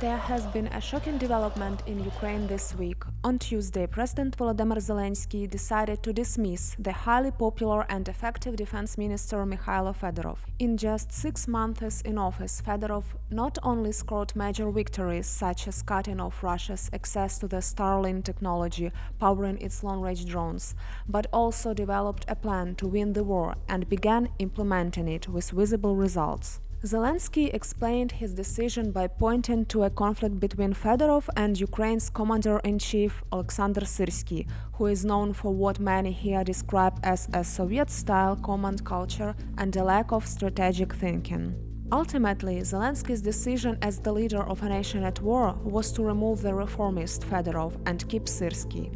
There has been a shocking development in Ukraine this week. On Tuesday, President Volodymyr Zelensky decided to dismiss the highly popular and effective Defense Minister Mykhailo Fedorov. In just 6 months in office, Fedorov not only scored major victories such as cutting off Russia's access to the Starlink technology powering its long-range drones, but also developed a plan to win the war and began implementing it with visible results. Zelensky explained his decision by pointing to a conflict between Fedorov and Ukraine's commander-in-chief Oleksandr Syrskyi, who is known for what many here describe as a Soviet-style command culture and a lack of strategic thinking. Ultimately, Zelensky's decision as the leader of a nation at war was to remove the reformist Fedorov and keep Syrskyi.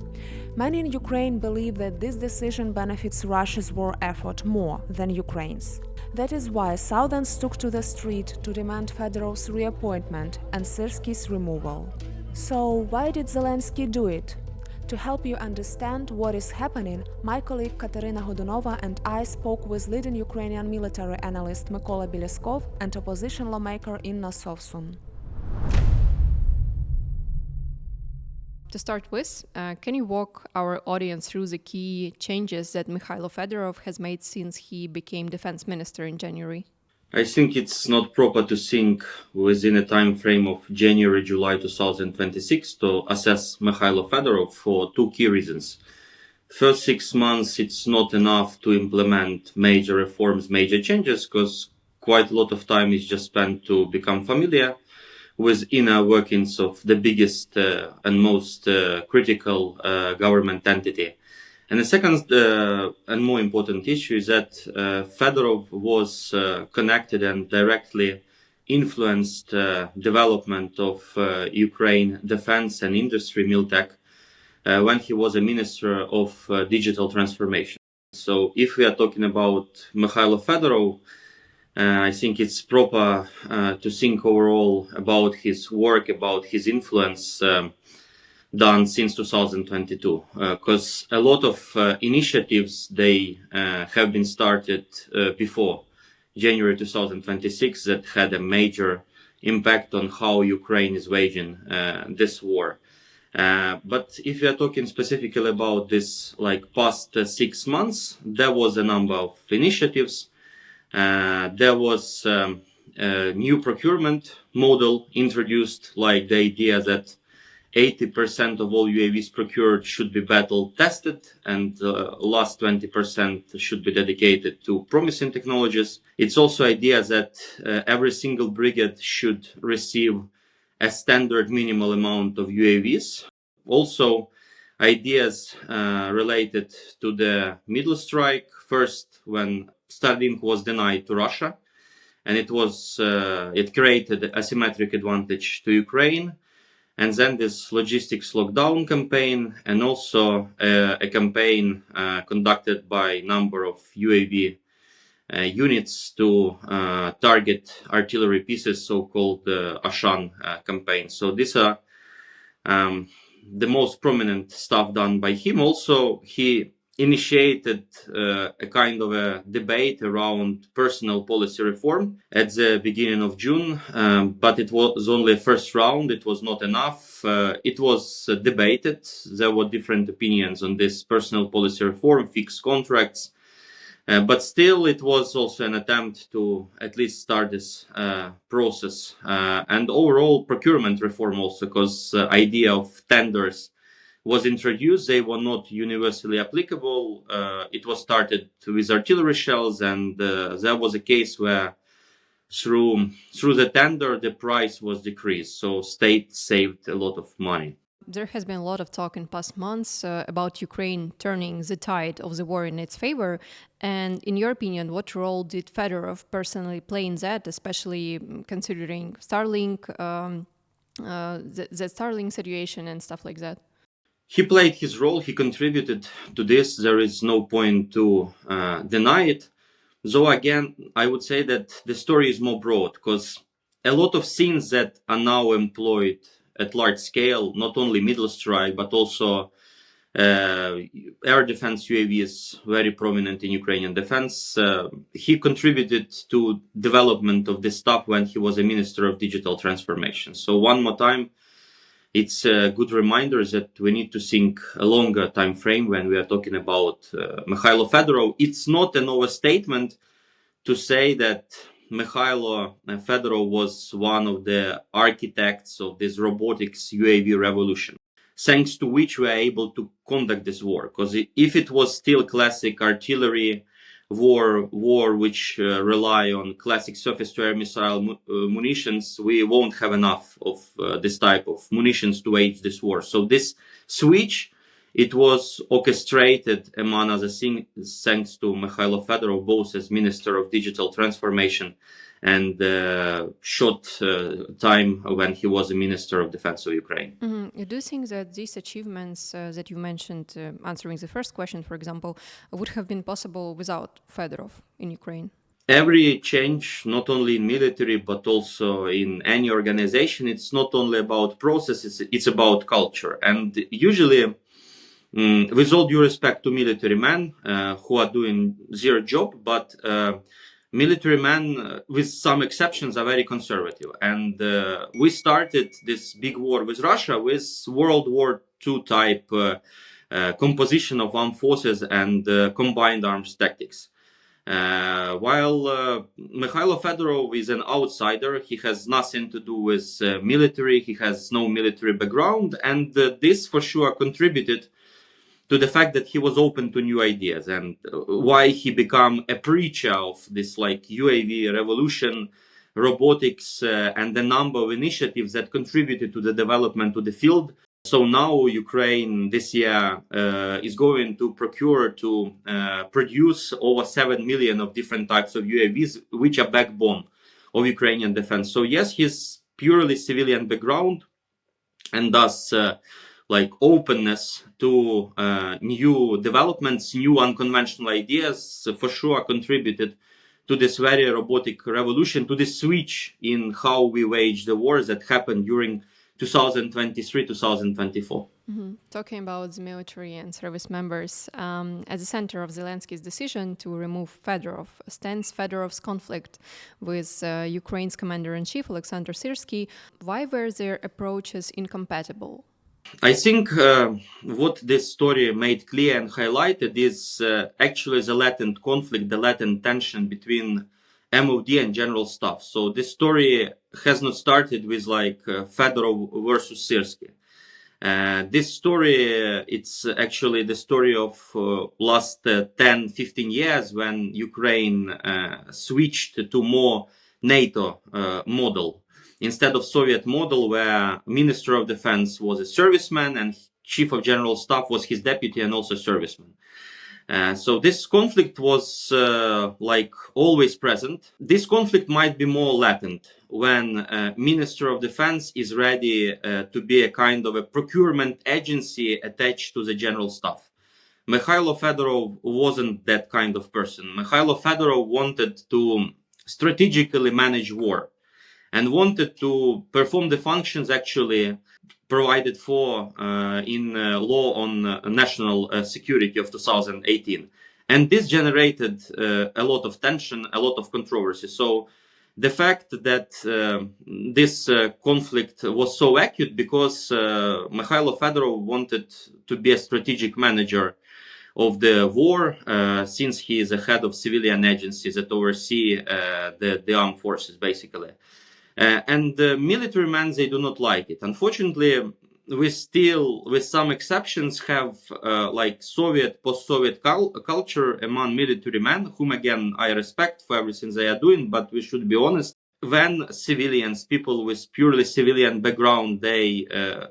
Many in Ukraine believe that this decision benefits Russia's war effort more than Ukraine's. That is why thousands took to the street to demand Fedorov's reappointment and Syrskyi's removal. So why did Zelensky do it? To help you understand what is happening, my colleague Kateryna Hodunova and I spoke with leading Ukrainian military analyst Mykola Bielieskov and opposition lawmaker Inna Sovsun. To start with, can you walk our audience through the key changes that Mykhailo Fedorov has made since he became defense minister in January? I think it's not proper to think within a time frame of January-July 2026 to assess Mykhailo Fedorov for two key reasons. First 6 months, it's not enough to implement major reforms, major changes, because quite a lot of time is just spent to become familiar with inner workings of the biggest and most critical government entity. And the second and more important issue is that Fedorov was connected and directly influenced development of Ukraine defense and industry Miltech when he was a minister of digital transformation. So if we are talking about Mykhailo Fedorov, I think it's proper to think overall about his work, about his influence done since 2022, because a lot of initiatives, they have been started before January 2026 that had a major impact on how Ukraine is waging this war. But if we are talking specifically about this past 6 months, there was a number of initiatives. There was a new procurement model introduced, like the idea that 80% of all UAVs procured should be battle tested and last 20% should be dedicated to promising technologies. It's also idea that every single brigade should receive a standard minimal amount of UAVs. Also, ideas related to the middle strike. First, when Starlink was denied to Russia, and it created asymmetric advantage to Ukraine. And then this logistics lockdown campaign, and also a campaign conducted by a number of UAV units to target artillery pieces, so-called Ashan campaign. So these are the most prominent stuff done by him. Also, he initiated a kind of a debate around personal policy reform at the beginning of June, but it was only a first round. It was not enough. It was debated. There were different opinions on this personal policy reform, fixed contracts, but still it was also an attempt to at least start this process. And overall procurement reform also, because the idea of tenders was introduced. They were not universally applicable. It was started with artillery shells, and there was a case where through the tender, the price was decreased. So state saved a lot of money. There has been a lot of talk in past months about Ukraine turning the tide of the war in its favor. And in your opinion, what role did Fedorov personally play in that, especially considering Starlink, the Starlink situation and stuff like that? He played his role, he contributed to this, there is no point to deny it. Though again, I would say that the story is more broad, because a lot of things that are now employed at large scale, not only middle strike, but also air defense UAV is very prominent in Ukrainian defense. He contributed to development of this stuff when he was a minister of digital transformation. So one more time, it's a good reminder that we need to think a longer time frame when we are talking about Mykhailo Fedorov. It's not an overstatement to say that Mykhailo Fedorov was one of the architects of this robotics UAV revolution, thanks to which we are able to conduct this war. Because if it was still classic artillery war which rely on classic surface-to-air missile munitions, we won't have enough of this type of munitions to wage this war. So this switch, it was orchestrated, among other things, thanks to Mykhailo Fedorov, both as Minister of Digital Transformation and short time when he was a Minister of Defense of Ukraine. Mm-hmm. Do you think that these achievements that you mentioned, answering the first question, for example, would have been possible without Fedorov in Ukraine? Every change, not only in military, but also in any organization, it's not only about processes, it's about culture. And usually, with all due respect to military men who are doing their job, but military men, with some exceptions, are very conservative. And we started this big war with Russia with World War II type composition of armed forces and combined arms tactics. While Mykhailo Fedorov is an outsider, he has nothing to do with military, he has no military background, and this for sure contributed to the fact that he was open to new ideas, and why he became a preacher of this like UAV revolution, robotics, and a number of initiatives that contributed to the development of the field. So now Ukraine this year is going to procure to produce over 7 million of different types of UAVs, which are backbone of Ukrainian defense. So yes, his purely civilian background and thus like openness to new developments, new unconventional ideas, for sure contributed to this very robotic revolution, to this switch in how we wage the wars that happened during 2023-2024. Mm-hmm. Talking about the military and service members, at the center of Zelensky's decision to remove Fedorov stands Fedorov's conflict with Ukraine's commander-in-chief, Oleksandr Syrskyi. Why were their approaches incompatible? I think what this story made clear and highlighted is actually the latent conflict, the latent tension between MOD and General Staff. So this story has not started with like Fedorov versus Syrskyi. This story, it's actually the story of last 10-15 years when Ukraine switched to more NATO model. Instead of Soviet model where Minister of Defense was a serviceman and Chief of General Staff was his deputy and also serviceman. So this conflict was like always present. This conflict might be more latent when Minister of Defense is ready to be a kind of a procurement agency attached to the General Staff. Mykhailo Fedorov wasn't that kind of person. Mykhailo Fedorov wanted to strategically manage war and wanted to perform the functions actually provided for in law on national security of 2018. And this generated a lot of tension, a lot of controversy. So the fact that this conflict was so acute because Mykhailo Fedorov wanted to be a strategic manager of the war, since he is a head of civilian agencies that oversee the armed forces, basically. And the military men, they do not like it. Unfortunately, we still, with some exceptions, have like Soviet, post-Soviet culture among military men, whom again I respect for everything they are doing, but we should be honest. When civilians, people with purely civilian background, they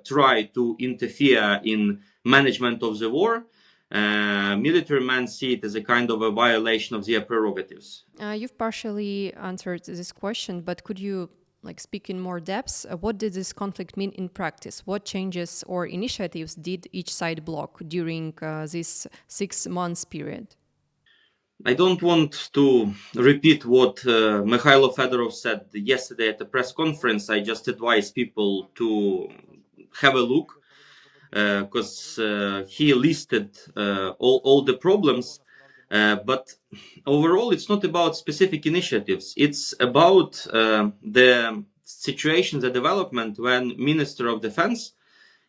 try to interfere in management of the war, military men see it as a kind of a violation of their prerogatives. You've partially answered this question, but could you speak in more depth? What did this conflict mean in practice? What changes or initiatives did each side block during this 6 months period? I don't want to repeat what Mykhailo Fedorov said yesterday at the press conference. I just advise people to have a look because he listed all the problems. But overall, it's not about specific initiatives. It's about the situation, the development when Minister of Defense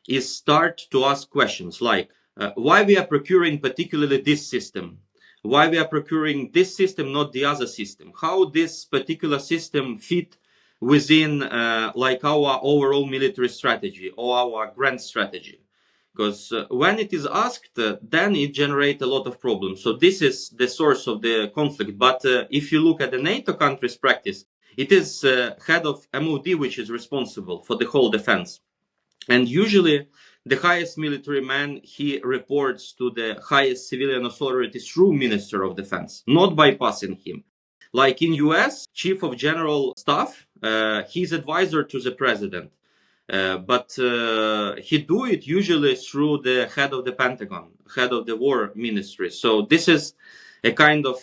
is start to ask questions like why we are procuring particularly this system, why we are procuring this system, not the other system, how this particular system fit within like our overall military strategy or our grand strategy. Because when it is asked, then it generates a lot of problems. So this is the source of the conflict. But if you look at the NATO countries' practice, it is head of MOD which is responsible for the whole defense. And usually the highest military man, he reports to the highest civilian authority through Minister of Defense, not bypassing him. Like in US, Chief of General Staff, he's advisor to the president. But he do it usually through the head of the Pentagon, head of the war ministry. So this is a kind of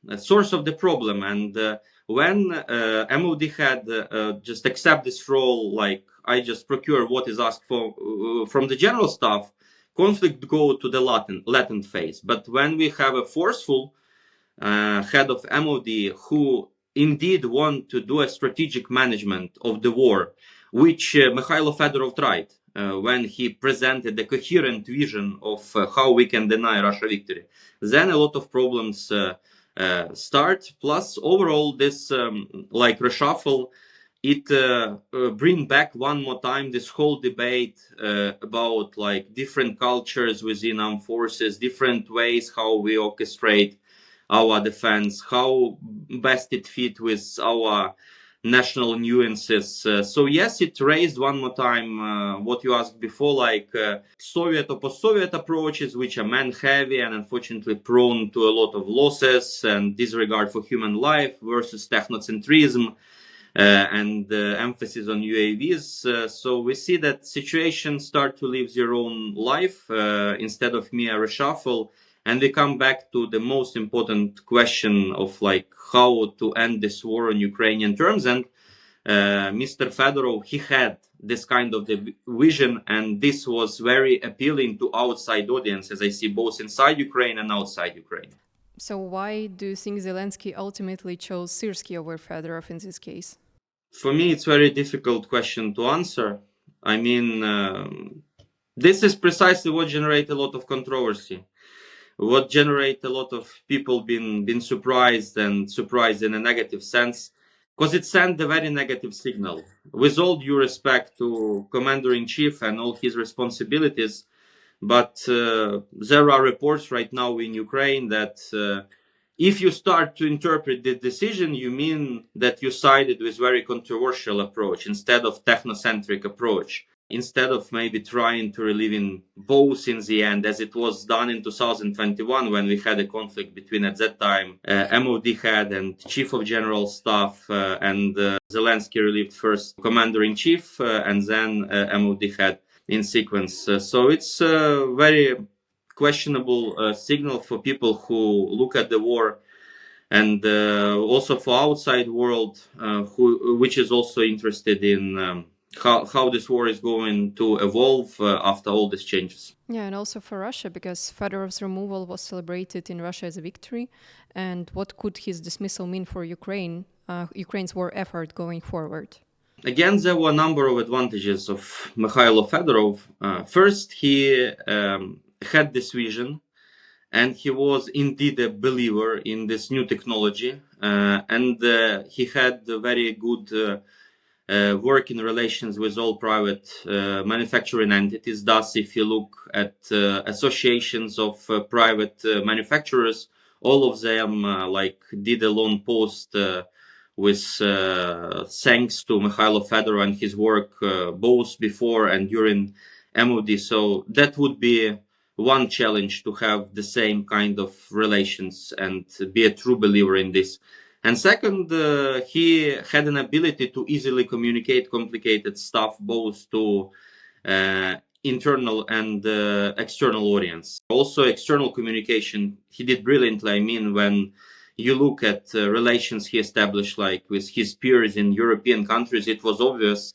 a source of the problem. And when MOD head just accept this role, like I just procure what is asked for from the general staff, conflict go to the latent phase. But when we have a forceful head of MOD who indeed want to do a strategic management of the war, which Mykhailo Fedorov tried when he presented a coherent vision of how we can deny Russia victory, then a lot of problems start. Plus, overall, this like reshuffle, it bring back one more time this whole debate about like different cultures within armed forces, different ways how we orchestrate our defense, how best it fit with our national nuances. So yes, it raised one more time what you asked before, like Soviet or post-Soviet approaches, which are man-heavy and unfortunately prone to a lot of losses and disregard for human life, versus technocentrism and emphasis on UAVs. So we see that situations start to live their own life instead of mere reshuffle. And we come back to the most important question of like how to end this war on Ukrainian terms. And Mr. Fedorov, he had this kind of the vision, and this was very appealing to outside audiences, I see, both inside Ukraine and outside Ukraine. So why do you think Zelensky ultimately chose Syrskyi over Fedorov in this case? For me, it's a very difficult question to answer. I mean, this is precisely what generates a lot of controversy. What generate a lot of people been surprised, and surprised in a negative sense, because it sent a very negative signal. With all due respect to Commander-in-Chief and all his responsibilities, but there are reports right now in Ukraine that if you start to interpret the decision, you mean that you sided with very controversial approach instead of technocentric approach. Instead of maybe trying to relive in both in the end, as it was done in 2021 when we had a conflict between, at that time, MOD head and Chief of General Staff, and Zelensky relieved first Commander-in-Chief and then MOD head in sequence. So it's a very questionable signal for people who look at the war, and also for outside world, which is also interested in how this war is going to evolve after all these changes. Yeah, and also for Russia, because Fedorov's removal was celebrated in Russia as a victory. And what could his dismissal mean for Ukraine, Ukraine's war effort going forward? Again, there were a number of advantages of Mykhailo Fedorov. First, he had this vision, and he was indeed a believer in this new technology, and he had a very good working relations with all private manufacturing entities. Thus, if you look at associations of private manufacturers, all of them like did a long post with thanks to Mykhailo Fedorov and his work both before and during MOD. So that would be one challenge, to have the same kind of relations and be a true believer in this. And second, he had an ability to easily communicate complicated stuff both to internal and external audience. Also, external communication, he did brilliantly. I mean, when you look at relations he established, like with his peers in European countries, it was obvious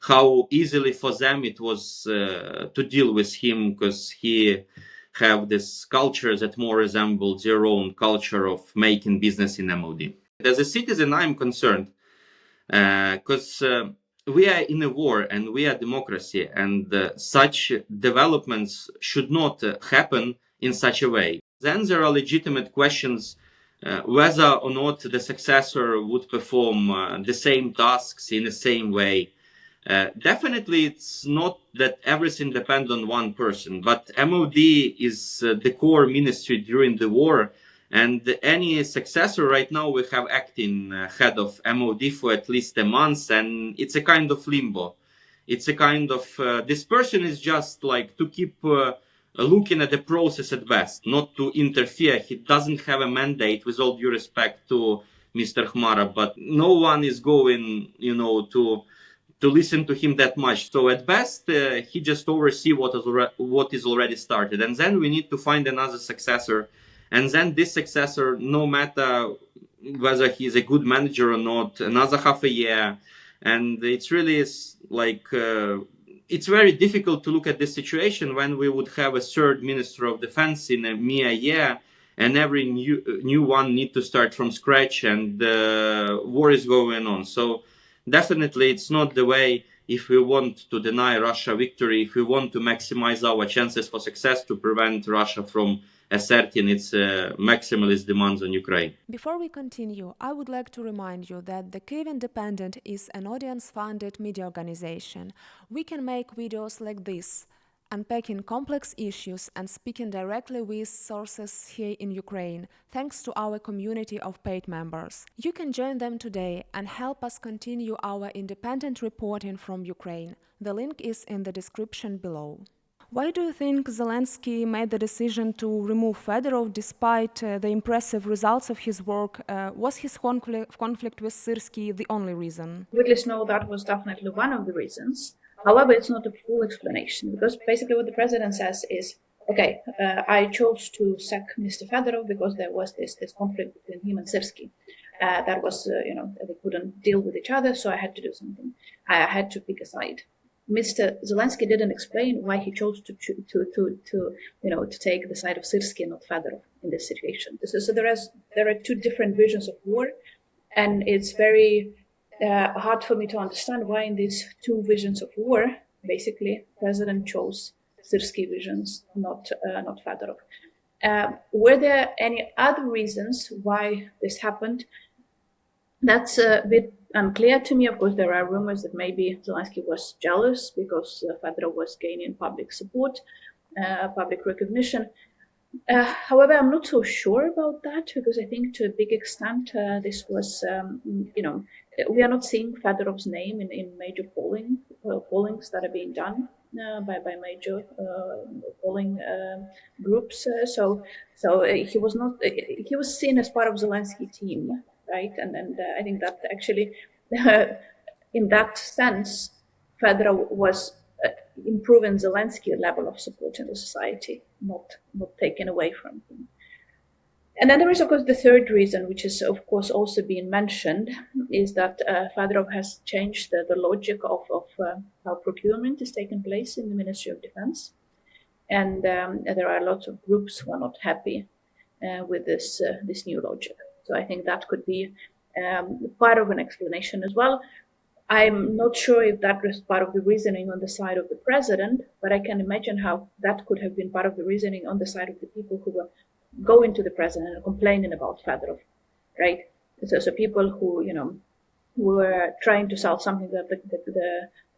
how easily for them it was to deal with him, because he have this culture that more resembled their own culture of making business in MOD. As a citizen, I'm concerned because we are in a war and we are democracy, and such developments should not happen in such a way. Then there are legitimate questions whether or not the successor would perform the same tasks in the same way. Definitely, it's not that everything depends on one person, but MOD is the core ministry during the war, and any successor right now we have acting head of MOD for at least a month, and it's a kind of limbo. It's a kind of this person is just like to keep looking at the process at best, not to interfere. He doesn't have a mandate, with all due respect to Mr. Khmara, but no one is going, to listen to him that much. So at best, he just oversee what is already started. And then we need to find another successor. And then this successor, no matter whether he's a good manager or not, another half a year. And it's really like, it's very difficult to look at this situation when we would have a third Minister of Defense in a mere year, and every new one need to start from scratch, and war is going on. So definitely it's not the way if we want to deny Russia victory, if we want to maximize our chances for success to prevent Russia from asserting its maximalist demands on Ukraine. Before we continue, I would like to remind you that the Kyiv Independent is an audience-funded media organization. We can make videos like this, unpacking complex issues and speaking directly with sources here in Ukraine, thanks to our community of paid members. You can join them today and help us continue our independent reporting from Ukraine. The link is in the description below. Why do you think Zelensky made the decision to remove Fedorov despite the impressive results of his work? Was his conflict with Syrskyi the only reason? We at least know that was definitely one of the reasons. However, it's not a full explanation, because basically what the president says is, okay, I chose to sack Mr. Fedorov because there was this conflict between him and Syrskyi. That was, they couldn't deal with each other, so I had to do something. I had to pick a side. Mr. Zelensky didn't explain why he chose to take the side of Syrskyi and not Fedorov in this situation. So there are two different visions of war, and it's very hard for me to understand why in these two visions of war, basically, President chose Syrskyi visions, not Fedorov. Were there any other reasons why this happened? That's a bit unclear to me. Of course, there are rumors that maybe Zelensky was jealous because Fedorov was gaining public support, public recognition. However, I'm not so sure about that, because I think to a big extent this was, we are not seeing Fedorov's name in major pollings that are being done by major polling groups. So he was not. He was seen as part of Zelensky team, right? And I think that actually, in that sense, Fedorov was improving Zelensky's level of support in the society, not taken away from him. And then there is, of course, the third reason, which is, of course, also being mentioned, is that Fedorov has changed the logic of how procurement is taking place in the Ministry of Defense. And there are lots of groups who are not happy with this new logic. So I think that could be part of an explanation as well. I'm not sure if that was part of the reasoning on the side of the president, but I can imagine how that could have been part of the reasoning on the side of the people who were going to the president and complaining about Fedorov, right? So people who, were trying to sell something that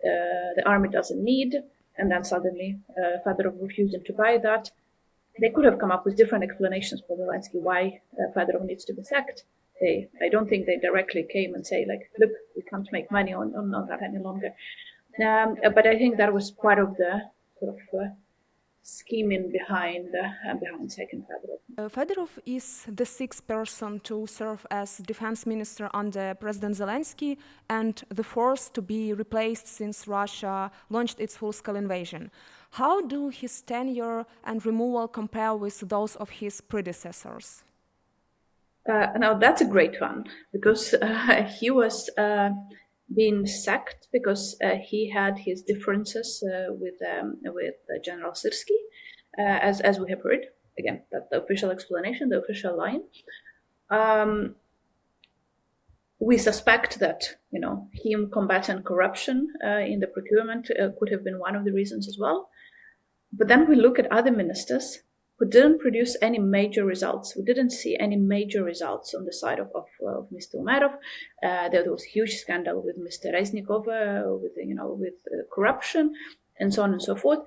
the army doesn't need, and then suddenly Fedorov refusing to buy that. They could have come up with different explanations for Zelensky why Fedorov needs to be sacked. I don't think they directly came and say, like, look, we can't make money on that any longer. But I think that was part of the sort of scheming behind sacking Fedorov. Fedorov is the sixth person to serve as defense minister under President Zelensky and the fourth to be replaced since Russia launched its full-scale invasion. How do his tenure and removal compare with those of his predecessors? Now that's a great one, because he was been sacked because he had his differences with General Syrskyi, as we have heard. Again, that's the official explanation, the official line. We suspect that, him combating corruption in the procurement could have been one of the reasons as well. But then we look at other ministers who didn't produce any major results. We didn't see any major results on the side of Mr. Umerov. There was a huge scandal with Mr. Reznikov, with corruption and so on and so forth.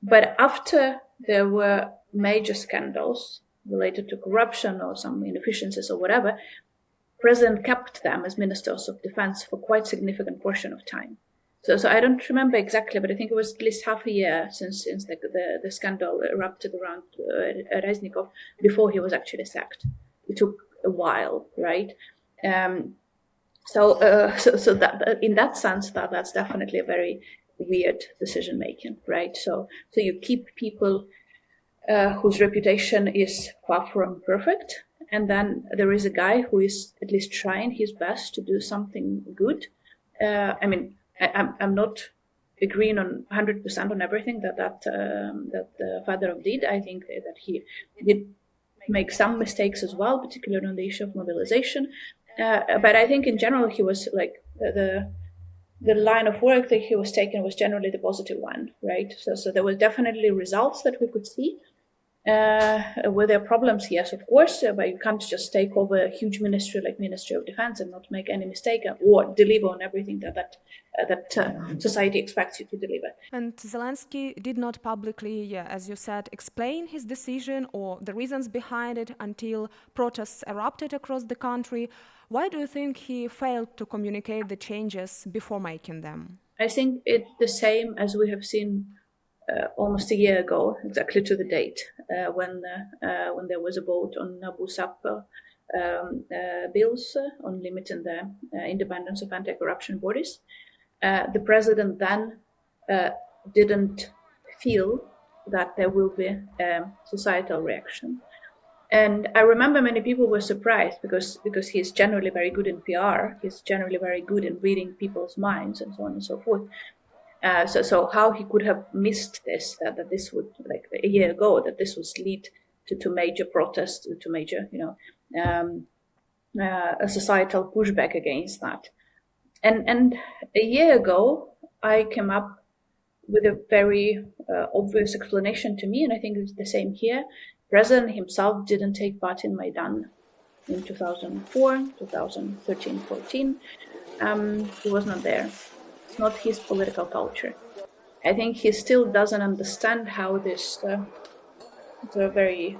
But after there were major scandals related to corruption or some inefficiencies or whatever, President kept them as ministers of defense for quite a significant portion of time. So I don't remember exactly, but I think it was at least half a year since the scandal erupted around Reznikov before he was actually sacked. It took a while, right? So that in that sense, that's definitely a very weird decision making, right? So you keep people whose reputation is far from perfect, and then there is a guy who is at least trying his best to do something good. I'm not agreeing on 100% on everything that Fedorov did. I think that he did make some mistakes as well, particularly on the issue of mobilization. But I think in general he was like the line of work that he was taking was generally the positive one, right? So there were definitely results that we could see. Were there problems? Yes, of course, but you can't just take over a huge ministry like Ministry of Defense and not make any mistake or deliver on everything that society expects you to deliver. And Zelensky did not publicly, as you said, explain his decision or the reasons behind it until protests erupted across the country. Why do you think he failed to communicate the changes before making them? I think it's the same as we have seen almost a year ago, exactly to the date, when there was a vote on BUSAP bills on limiting the independence of anti-corruption bodies. The president then didn't feel that there will be a societal reaction. And I remember many people were surprised because he's generally very good in PR, he's generally very good in reading people's minds and so on and so forth. So how he could have missed this, that this would, like a year ago, that this would lead to major protests, to major, a societal pushback against that. And a year ago, I came up with a very obvious explanation to me, and I think it's the same here. President himself didn't take part in Maidan in 2004, 2013, 14. He was not there. It's not his political culture. I think he still doesn't understand how this very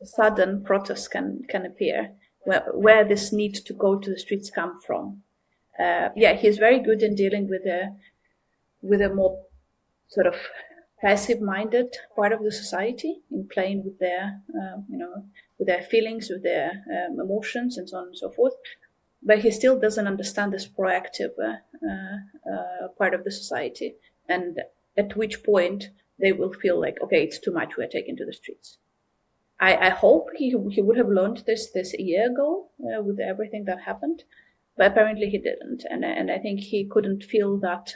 sudden protest can appear, where this need to go to the streets come from. He's very good in dealing with a more sort of passive-minded part of the society, in playing with their with their feelings, with their emotions, and so on and so forth. But he still doesn't understand this proactive part of the society, and at which point they will feel like, okay, it's too much, we're taking to the streets. I hope he would have learned this a year ago with everything that happened, but apparently he didn't. And I think he couldn't feel that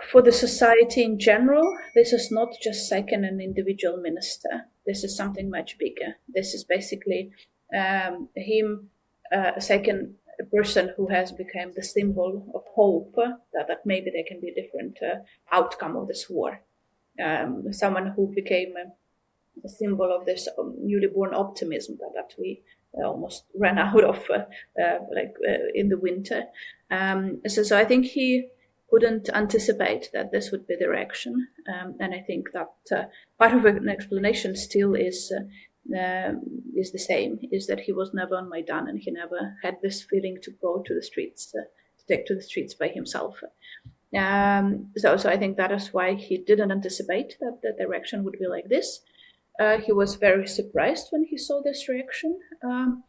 for the society in general, this is not just second an individual minister. This is something much bigger. This is basically him, a second person who has become the symbol of hope that maybe there can be a different outcome of this war. Someone who became a symbol of this newly born optimism that we almost ran out of in the winter. So I think he couldn't anticipate that this would be the reaction. And I think that part of an explanation still is the same, is that he was never on Maidan and he never had this feeling to go to the streets, to take to the streets by himself. So I think that is why he didn't anticipate that the reaction would be like this. He was very surprised when he saw this reaction. And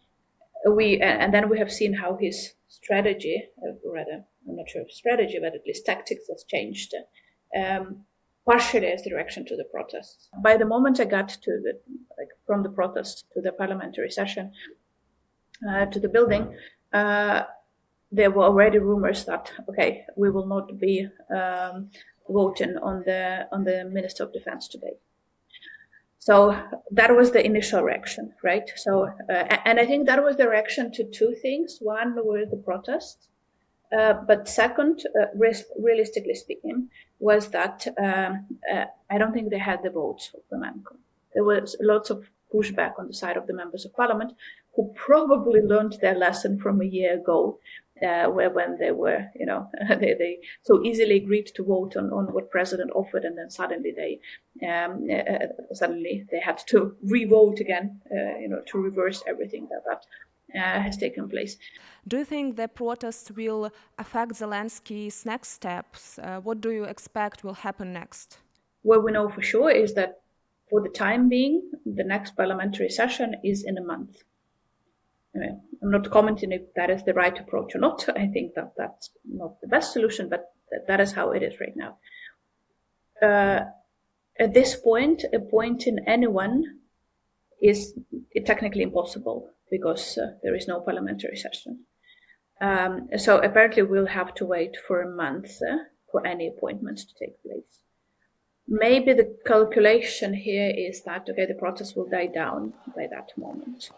then we have seen how his strategy, rather, I'm not sure if strategy, but at least tactics has changed, partially as the reaction to the protests. By the moment I got from the protest to the parliamentary session, to the building, there were already rumors that, okay, we will not be voting on the Minister of Defense today. So that was the initial reaction, right? So, and I think that was the reaction to two things. One were the protests, but second, realistically speaking, was that I don't think they had the votes for Flamenco. There was lots of pushback on the side of the members of parliament who probably learned their lesson from a year ago, when they were, they so easily agreed to vote on what president offered, and then suddenly they had to re-vote again, to reverse everything that has taken place. Do you think the protests will affect Zelensky's next steps? What do you expect will happen next? What we know for sure is that for the time being, the next parliamentary session is in a month. I'm not commenting if that is the right approach or not. I think that that's not the best solution, but that is how it is right now. At this point, appointing anyone is technically impossible because there is no parliamentary session. So apparently we'll have to wait for a month for any appointments to take place. Maybe the calculation here is that, okay, the protest will die down by that moment.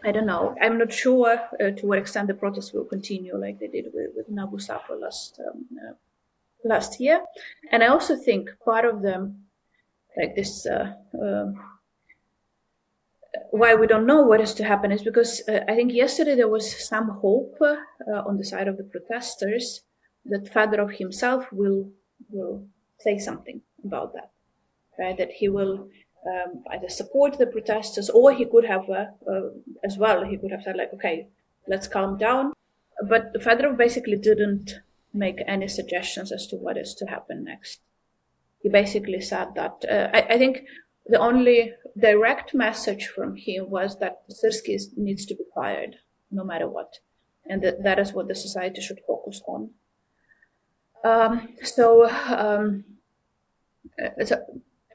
I don't know. I'm not sure to what extent the protests will continue like they did with Nabu Safo last year. And I also think part of them, like this, why we don't know what is to happen is because I think yesterday there was some hope on the side of the protesters that Fedorov himself will say something about that, right? That he will either support the protesters, or he could have as well. He could have said like, okay, let's calm down. But Fedorov basically didn't make any suggestions as to what is to happen next. He basically said that I think the only direct message from him was that Syrskyi needs to be fired no matter what, and that is what the society should focus on. So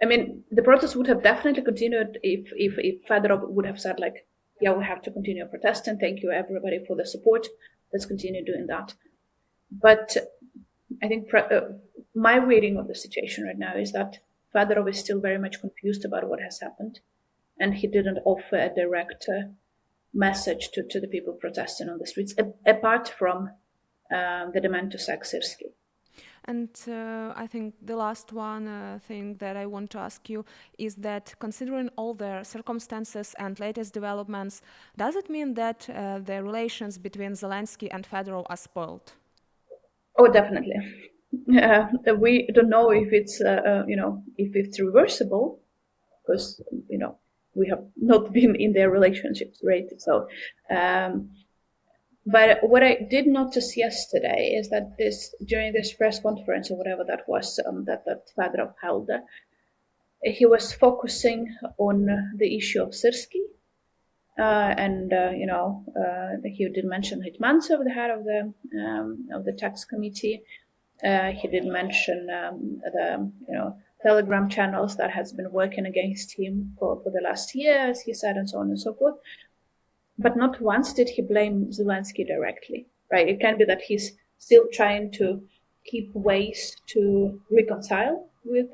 I mean, the protest would have definitely continued if Fedorov would have said like, yeah, we have to continue protesting. Thank you everybody for the support. Let's continue doing that. But I think my reading of the situation right now is that Fedorov is still very much confused about what has happened, and he didn't offer a direct message to the people protesting on the streets, apart from the demand to sack Syrskyi. And I think the last one thing that I want to ask you is that, considering all the circumstances and latest developments, does it mean that the relations between Zelensky and Fedorov are spoiled? Oh, definitely. We don't know if it's if it's reversible, because we have not been in their relationships, right? So. But what I did notice yesterday is that during this press conference or whatever that was that Fedorov held, he was focusing on the issue of Syrskyi, and he did mention Hitmantsov, the head of the tax committee. He did mention the Telegram channels that has been working against him for the last year, as he said, and so on and so forth. But not once did he blame Zelensky directly, right? It can be that he's still trying to keep ways to reconcile with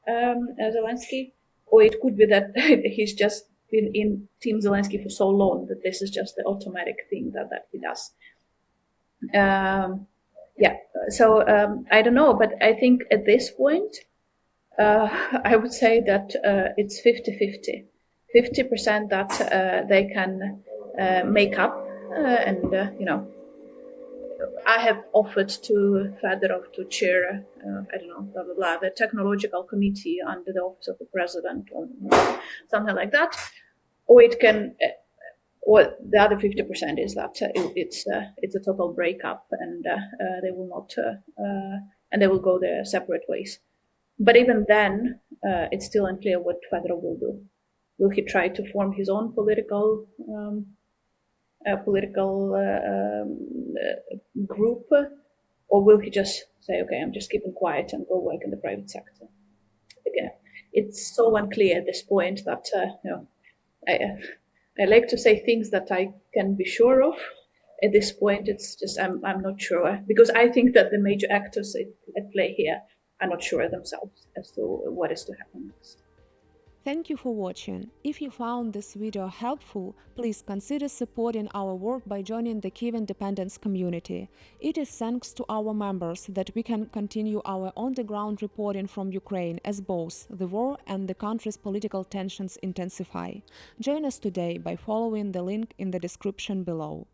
Zelensky, or it could be that he's just been in Team Zelensky for so long that this is just the automatic thing that he does. So I don't know, but I think at this point, I would say that it's 50-50. 50% that they can make up, and I have offered to Fedorov to chair, the technological committee under the office of the president, or something like that, or it can, or the other 50% is that it's a total breakup, and they will not, and they will go their separate ways. But even then, it's still unclear what Fedorov will do. Will he try to form his own political group, or will he just say, okay, I'm just keeping quiet and go work in the private sector? Again, it's so unclear at this point that I like to say things that I can be sure of. At this point, it's just I'm not sure, because I think that the major actors at play here are not sure themselves as to what is to happen next. Thank you for watching. If you found this video helpful, please consider supporting our work by joining the Kyiv Independence community. It is thanks to our members that we can continue our on-the-ground reporting from Ukraine as both the war and the country's political tensions intensify. Join us today by following the link in the description below.